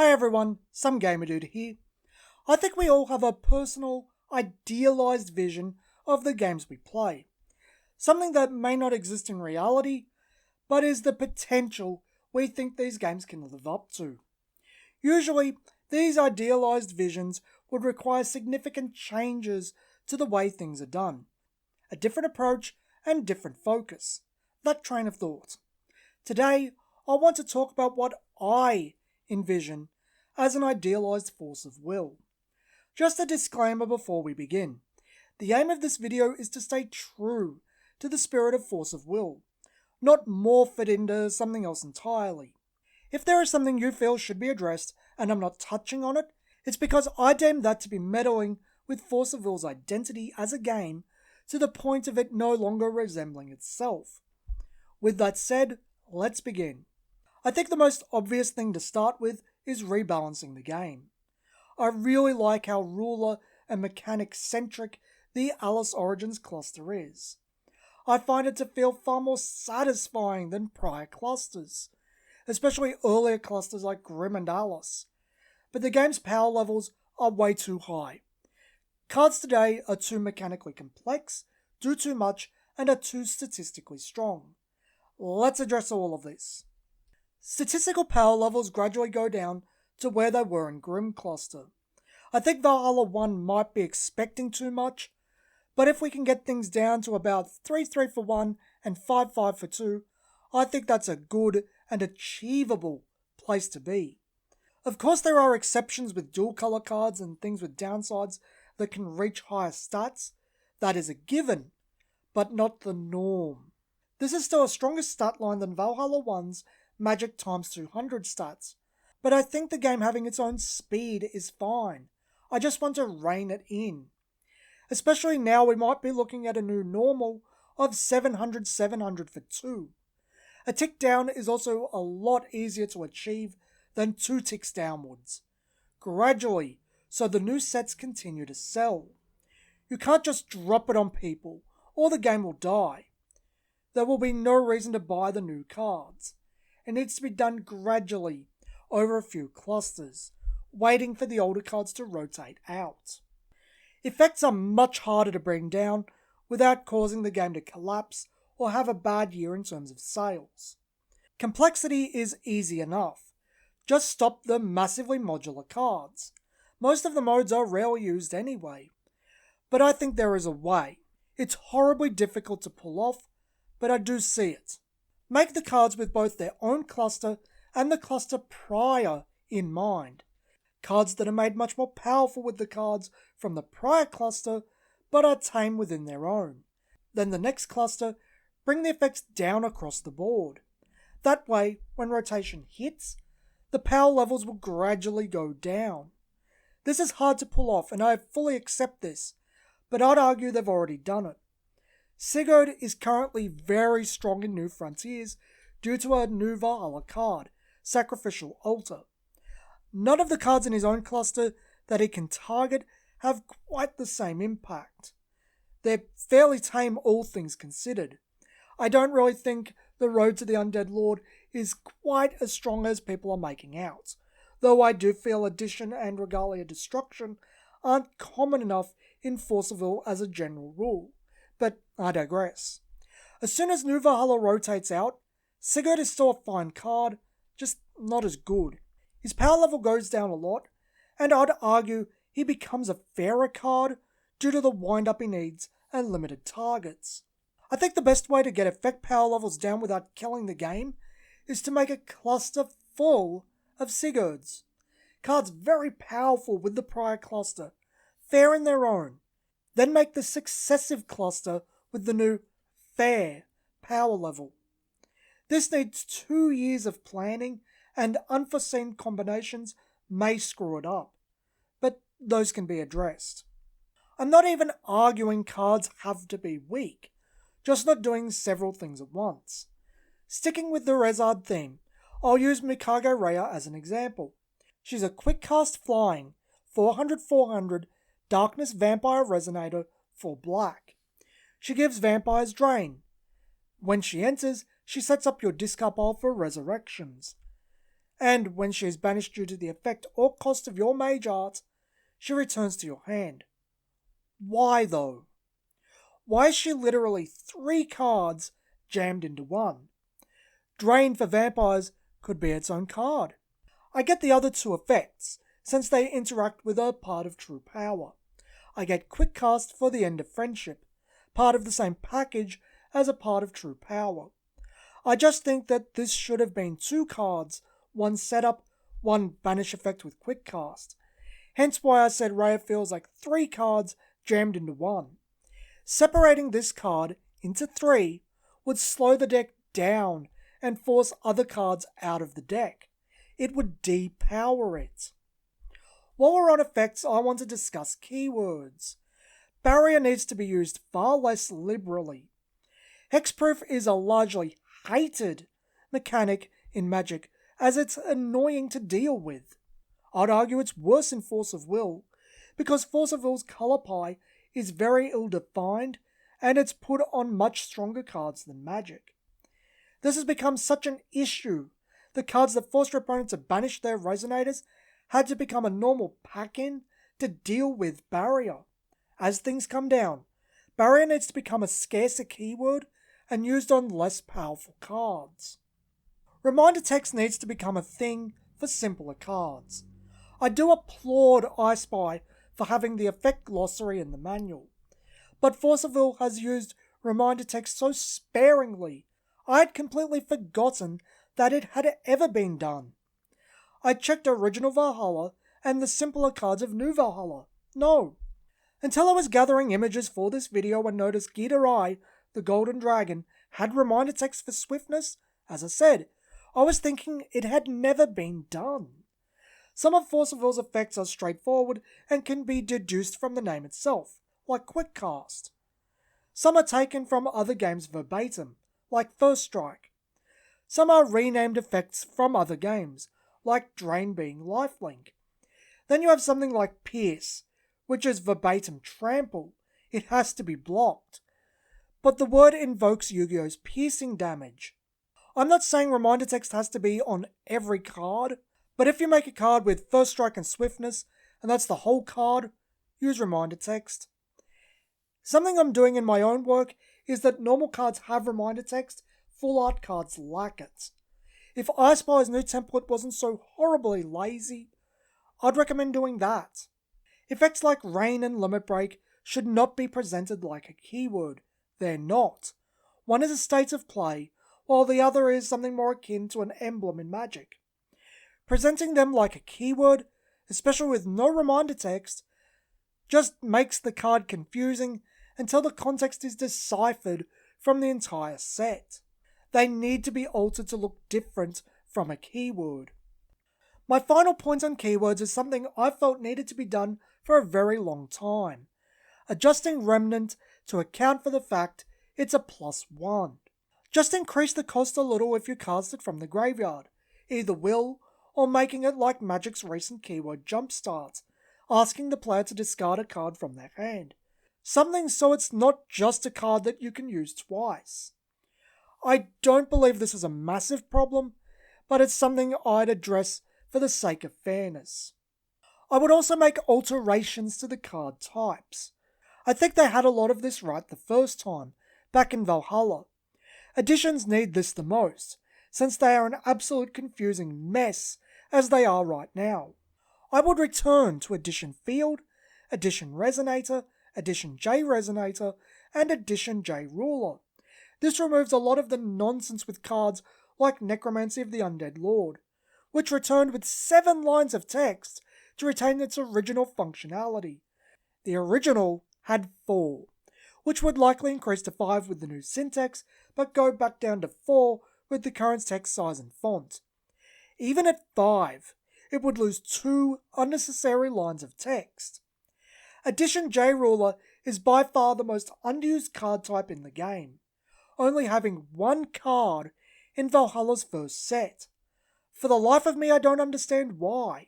Hi everyone, some gamer dude here. I think we all have a personal, idealised vision of the games we play. Something that may not exist in reality, but is the potential we think these games can live up to. Usually, these idealised visions would require significant changes to the way things are done. A different approach and different focus. That train of thought. Today, I want to talk about what I envision as an idealised force of will. Just a disclaimer before we begin. The aim of this video is to stay true to the spirit of force of will, not morph it into something else entirely. If there is something you feel should be addressed and I'm not touching on it, it's because I deem that to be meddling with force of will's identity as a game to the point of it no longer resembling itself. With that said, let's begin. I think the most obvious thing to start with is rebalancing the game. I really like how ruler and mechanic centric the Alice Origins cluster is. I find it to feel far more satisfying than prior clusters, especially earlier clusters like Grim and Alice. But the game's power levels are way too high. Cards today are too mechanically complex, do too much, and are too statistically strong. Let's address all of this. Statistical power levels gradually go down to where they were in Grim Cluster. I think Valhalla 1 might be expecting too much, but if we can get things down to about 3-3 for 1 and 5-5 for 2, I think that's a good and achievable place to be. Of course there are exceptions with dual colour cards and things with downsides that can reach higher stats. That is a given, but not the norm. This is still a stronger stat line than Valhalla 1's Magic times 200 stats, but I think the game having its own speed is fine. I just want to rein it in. Especially now we might be looking at a new normal of 700 for 2. A tick down is also a lot easier to achieve than 2 ticks downwards. Gradually, so the new sets continue to sell. You can't just drop it on people, or the game will die. There will be no reason to buy the new cards. It needs to be done gradually, over a few clusters, waiting for the older cards to rotate out. Effects are much harder to bring down without causing the game to collapse or have a bad year in terms of sales. Complexity is easy enough. Just stop the massively modular cards. Most of the modes are rarely used anyway. But I think there is a way. It's horribly difficult to pull off, but I do see it. Make the cards with both their own cluster and the cluster prior in mind. Cards that are made much more powerful with the cards from the prior cluster, but are tame within their own. Then the next cluster, bring the effects down across the board. That way, when rotation hits, the power levels will gradually go down. This is hard to pull off, and I fully accept this, but I'd argue they've already done it. Sigurd is currently very strong in New Frontiers due to a new Valhalla card, Sacrificial Altar. None of the cards in his own cluster that he can target have quite the same impact. They're fairly tame all things considered. I don't really think the Road to the Undead Lord is quite as strong as people are making out, though I do feel Addition and Regalia Destruction aren't common enough in Forceville as a general rule. But I digress. As soon as New Valhalla rotates out, Sigurd is still a fine card, just not as good. His power level goes down a lot, and I'd argue he becomes a fairer card due to the wind-up he needs and limited targets. I think the best way to get effect power levels down without killing the game is to make a cluster full of Sigurds. Cards very powerful with the prior cluster, fair in their own. Then make the successive cluster with the new fair power level. This needs 2 years of planning, and unforeseen combinations may screw it up, but those can be addressed. I'm not even arguing cards have to be weak, just not doing several things at once. Sticking with the Rezard theme, I'll use Mikage Rhea as an example. She's a quick cast flying, 400/400, Darkness Vampire Resonator for black. She gives vampires drain. When she enters, she sets up your discard pile for resurrections. and when she is banished due to the effect or cost of your mage art, she returns to your hand. Why though? Why is she literally 3 cards jammed into one? Drain for vampires could be its own card. I get the other 2 effects, since they interact with a part of true power. I get quick cast for the end of friendship, part of the same package as a part of true power. I just think that this should have been 2 cards, one setup, one banish effect with quick cast. Hence why I said Raya feels like 3 cards jammed into one. Separating this card into 3 would slow the deck down and force other cards out of the deck. It would depower it. While we're on effects, I want to discuss keywords. Barrier needs to be used far less liberally. Hexproof is a largely hated mechanic in Magic, as it's annoying to deal with. I'd argue it's worse in Force of Will, because Force of Will's colour pie is very ill-defined, and it's put on much stronger cards than Magic. This has become such an issue. The cards that forced your opponent to banish their resonators had to become a normal pack-in to deal with Barrier. As things come down, Barrier needs to become a scarcer keyword and used on less powerful cards. Reminder text needs to become a thing for simpler cards. I do applaud I Spy for having the effect glossary in the manual, but Force of Will has used reminder text so sparingly, I had completely forgotten that it had ever been done. I checked original Valhalla and the simpler cards of New Valhalla. No. Until I was gathering images for this video and noticed Gita Rai, the Golden Dragon, had reminder text for swiftness, as I said, I was thinking it had never been done. Some of Force of Will's effects are straightforward and can be deduced from the name itself, like Quick Cast. Some are taken from other games verbatim, like First Strike. Some are renamed effects from other games, like Drain being Lifelink. Then you have something like Pierce, which is verbatim Trample. It has to be blocked. But the word invokes Yu-Gi-Oh's piercing damage. I'm not saying reminder text has to be on every card, but if you make a card with First Strike and Swiftness, and that's the whole card, use reminder text. Something I'm doing in my own work is that normal cards have reminder text, full art cards lack it. If I Spy's new template wasn't so horribly lazy, I'd recommend doing that. Effects like Rain and Limit Break should not be presented like a keyword. They're not. One is a state of play, while the other is something more akin to an emblem in Magic. Presenting them like a keyword, especially with no reminder text, just makes the card confusing until the context is deciphered from the entire set. They need to be altered to look different from a keyword. My final point on keywords is something I felt needed to be done for a very long time. Adjusting Remnant to account for the fact it's a +1. Just increase the cost a little if you cast it from the graveyard, either will or making it like Magic's recent keyword Jumpstart, asking the player to discard a card from their hand. Something so it's not just a card that you can use twice. I don't believe this is a massive problem, but it's something I'd address for the sake of fairness. I would also make alterations to the card types. I think they had a lot of this right the first time, back in Valhalla. Additions need this the most, since they are an absolute confusing mess as they are right now. I would return to Addition Field, Addition Resonator, Addition J Resonator, and Addition J Ruler. This removes a lot of the nonsense with cards like Necromancy of the Undead Lord, which returned with 7 lines of text to retain its original functionality. The original had 4, which would likely increase to 5 with the new syntax, but go back down to 4 with the current text size and font. Even at 5, it would lose 2 unnecessary lines of text. Addition J Ruler is by far the most underused card type in the game, only having 1 card in Valhalla's first set. For the life of me, I don't understand why.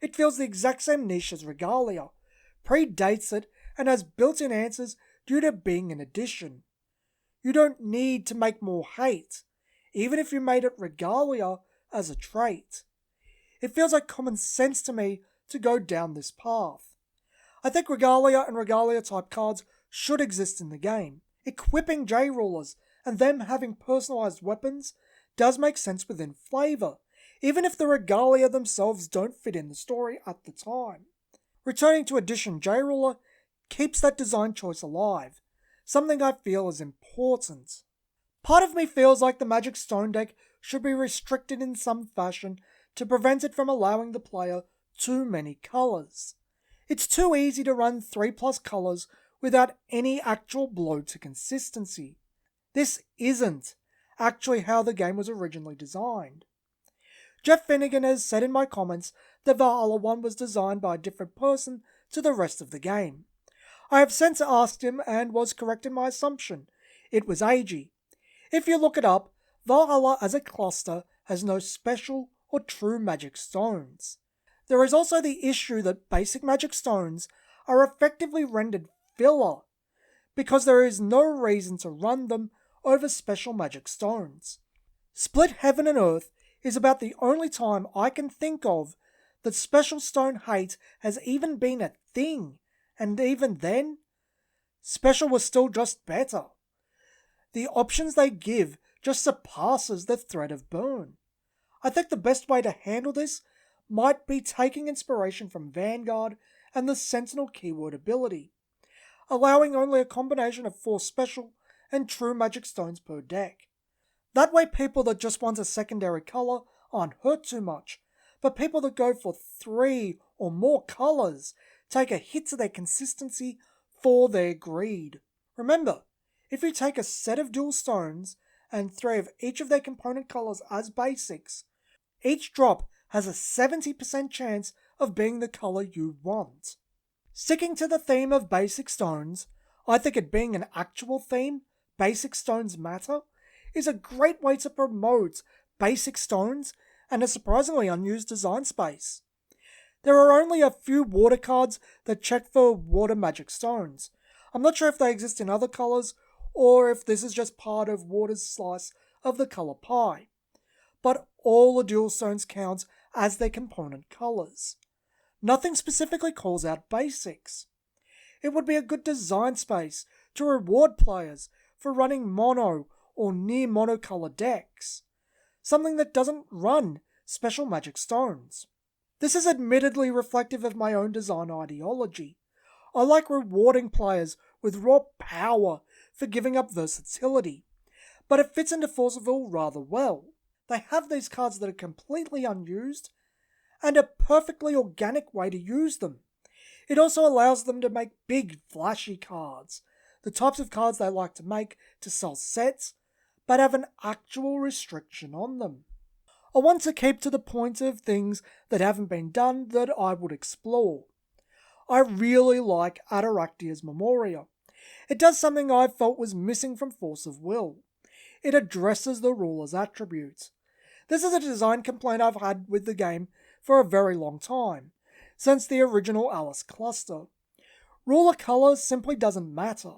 It fills the exact same niche as Regalia, predates it, and has built-in answers due to being an addition. You don't need to make more hate. Even if you made it Regalia, as a trait. It feels like common sense to me to go down this path. I think Regalia and Regalia type cards should exist in the game. Equipping J-Rulers and them having personalised weapons does make sense within flavour, even if the Regalia themselves don't fit in the story at the time. Returning to Edition J-Ruler keeps that design choice alive, something I feel is important. Part of me feels like the Magic Stone deck should be restricted in some fashion to prevent it from allowing the player too many colours. It's too easy to run 3+ colours without any actual blow to consistency. This isn't actually how the game was originally designed. Jeff Finnegan has said in my comments that Valhalla 1 was designed by a different person to the rest of the game. I have since asked him and was correct in my assumption. It was Ag. If you look it up, Valhalla as a cluster has no special or true magic stones. There is also the issue that basic magic stones are effectively rendered filler, because there is no reason to run them over special magic stones. Split Heaven and Earth is about the only time I can think of that special stone hate has even been a thing, and even then, special was still just better. The options they give just surpasses the threat of burn. I think the best way to handle this might be taking inspiration from Vanguard and the Sentinel keyword ability, allowing only a combination of 4 special and true magic stones per deck. That way people that just want a secondary colour aren't hurt too much, but people that go for 3 or more colours take a hit to their consistency for their greed. Remember, if you take a set of dual stones and 3 of each of their component colours as basics, each drop has a 70% chance of being the colour you want. Sticking to the theme of basic stones, I think it being an actual theme, basic stones matter, is a great way to promote basic stones and a surprisingly unused design space. There are only a few water cards that check for water magic stones. I'm not sure if they exist in other colours or if this is just part of water's slice of the colour pie. But all the dual stones count as their component colours. Nothing specifically calls out basics. It would be a good design space to reward players for running mono or near monocolour decks, something that doesn't run special magic stones. This is admittedly reflective of my own design ideology. I like rewarding players with raw power for giving up versatility, but it fits into Force of Will rather well. They have these cards that are completely unused and a perfectly organic way to use them. It also allows them to make big, flashy cards, the types of cards they like to make to sell sets, but have an actual restriction on them. I want to keep to the point of things that haven't been done that I would explore. I really like Ataractia's Memoria. It does something I felt was missing from Force of Will. It addresses the ruler's attributes. This is a design complaint I've had with the game for a very long time, since the original Alice cluster. Ruler colour simply doesn't matter.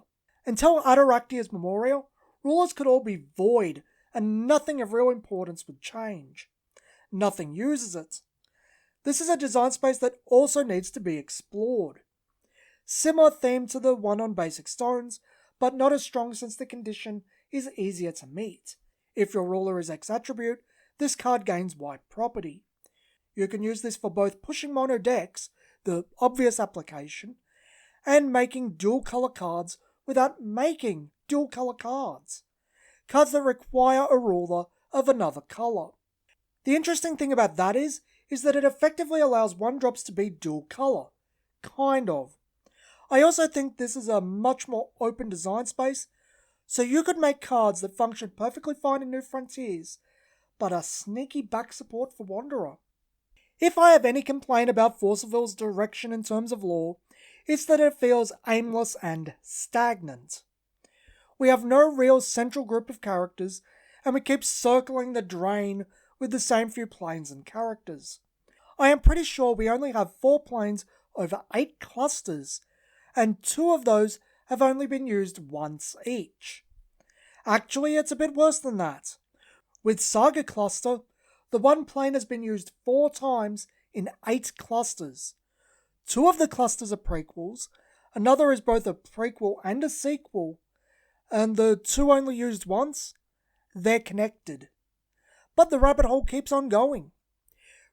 Until Ataractia's Memoria, rulers could all be void and nothing of real importance would change. Nothing uses it. This is a design space that also needs to be explored. Similar theme to the one on basic stones, but not as strong since the condition is easier to meet. If your ruler is X attribute, this card gains Y property. You can use this for both pushing mono decks, the obvious application, and making dual colour cards without making dual colour cards. Cards that require a ruler of another colour. The interesting thing about that is that it effectively allows 1-drops to be dual colour. Kind of. I also think this is a much more open design space, so you could make cards that function perfectly fine in New Frontiers, but are sneaky back support for Wanderer. If I have any complaint about Force of Will's direction in terms of lore, it's that it feels aimless and stagnant. We have no real central group of characters, and we keep circling the drain with the same few planes and characters. I am pretty sure we only have 4 planes over 8 clusters, and 2 of those have only been used once each. Actually, it's a bit worse than that. With Saga Cluster, The one plane has been used 4 times in 8 clusters. 2 of the clusters are prequels, another is both a prequel and a sequel, and the 2 only used once, they're connected. But the rabbit hole keeps on going.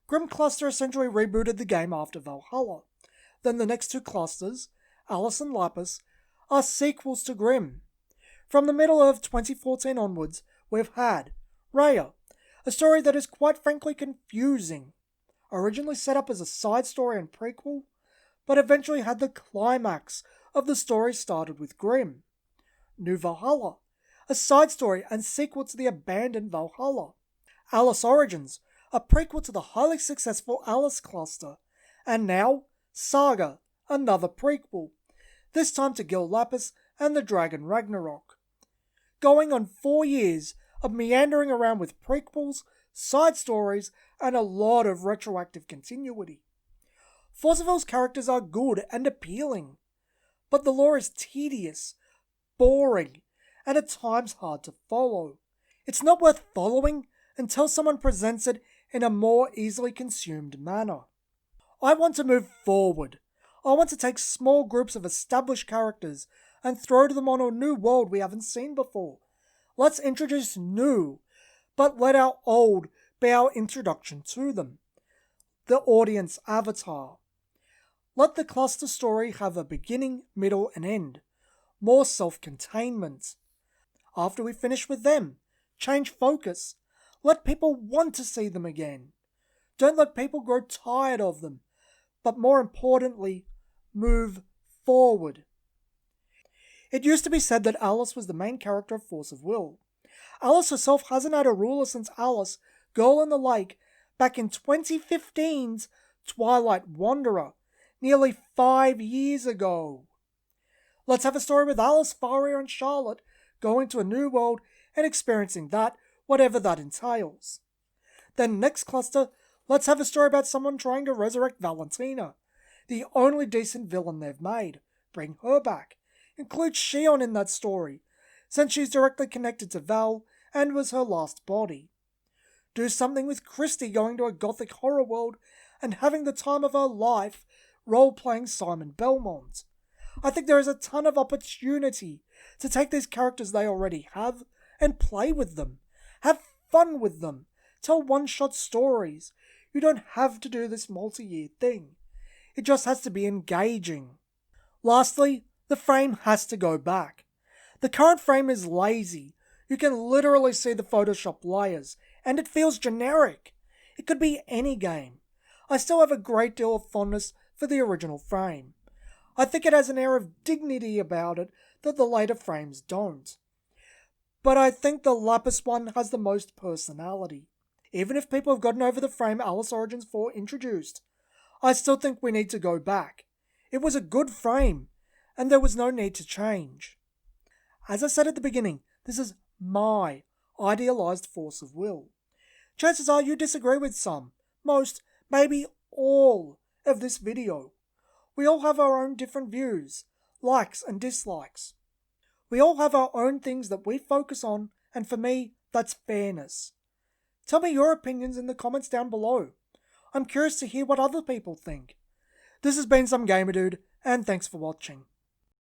Grim Cluster essentially rebooted the game after Valhalla. Then the next 2 clusters, Alice and Lapis, are sequels to Grim. From the middle of 2014 onwards, we've had Raya, a story that is quite frankly confusing. Originally set up as a side story and prequel, but eventually had the climax of the story started with Grim. New Valhalla, a side story and sequel to the abandoned Valhalla. Alice Origins, a prequel to the highly successful Alice cluster. And now, Saga, another prequel, this time to Gil Lapis and the Dragon Ragnarok. Going on 4 years of meandering around with prequels, side stories, and a lot of retroactive continuity. Forceville's characters are good and appealing, but the lore is tedious, boring, and at times hard to follow. It's not worth following until someone presents it in a more easily consumed manner. I want to move forward. I want to take small groups of established characters and throw them on a new world we haven't seen before. Let's introduce new, but let our old be our introduction to them. The audience avatar. Let the cluster story have a beginning, middle, and end. More self-containment. After we finish with them, change focus. Let people want to see them again. Don't let people grow tired of them, but more importantly, move forward. It used to be said that Alice was the main character of Force of Will. Alice herself hasn't had a ruler since Alice, Girl in the Lake, back in 2015's Twilight Wanderer, nearly 5 years ago. Let's have a story with Alice, Faria, and Charlotte going to a new world and experiencing that, whatever that entails. Then next cluster, let's have a story about someone trying to resurrect Valentina, the only decent villain they've made. Bring her back. Include Shion in that story, since she's directly connected to Val and was her last body. Do something with Christy going to a gothic horror world and having the time of her life role-playing Simon Belmont. I think there is a ton of opportunity to take these characters they already have and play with them. Have fun with them. Tell one-shot stories. You don't have to do this multi-year thing. It just has to be engaging. Lastly, the frame has to go back. The current frame is lazy. You can literally see the Photoshop layers, and it feels generic. It could be any game. I still have a great deal of fondness for the original frame. I think it has an air of dignity about it that the later frames don't. But I think the Lapis one has the most personality. Even if people have gotten over the frame Alice Origins 4 introduced, I still think we need to go back. It was a good frame, and there was no need to change. As I said at the beginning, this is my idealized Force of Will. Chances are you disagree with some, most, maybe all of this video. We all have our own different views, likes and dislikes. We all have our own things that we focus on, and for me, that's fairness. Tell me your opinions in the comments down below. I'm curious to hear what other people think. This has been Some Gamer Dude, and thanks for watching.